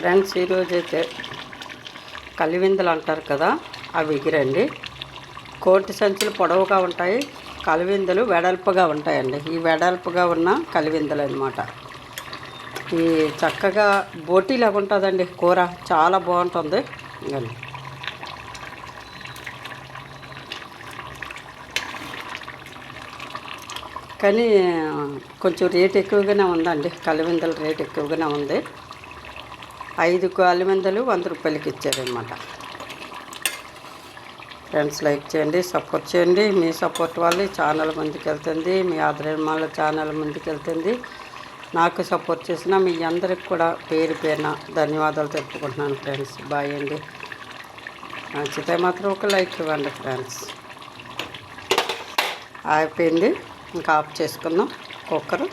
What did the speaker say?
Friends, ఈరోజైతే కలివిందలు అంటారు కదా, అవి ఎగిరండి. కోటి సంచులు పొడవుగా ఉంటాయి, కలివిందలు వెడల్పుగా ఉంటాయండి. ఈ వెడల్పుగా ఉన్న కలివిందలు అనమాట. ఈ చక్కగా బోటీలాగా ఉంటుందండి కూర, చాలా బాగుంటుంది. ఇవ్వండి, కానీ కొంచెం రేట్ ఎక్కువగానే ఉందండి. కలివిందల రేట్ ఎక్కువగానే ఉంది. 5 కలివిందలు 100 రూపాయలకి ఇచ్చారనమాట. ఫ్రెండ్స్, లైక్ చేయండి, సపోర్ట్ చేయండి. మీ సపోర్ట్ వల్ల ఛానల్ ముందుకు వెళ్తుంది, మీ ఆదరణ వల్ల ఛానల్ ముందుకు వెళ్తుంది. నాకు సపోర్ట్ చేసిన మీ అందరికి కూడా పేరు పేరున ధన్యవాదాలు తెలుపుకుంటున్నాను. ఫ్రెండ్స్, బాయ్ అండి. నచ్చితే మాత్రం ఒక లైక్ ఇవ్వండి. ఫ్రెండ్స్, అయిపోయింది, ఇంకా ఆఫ్ చేసుకుందాం కుక్కరు.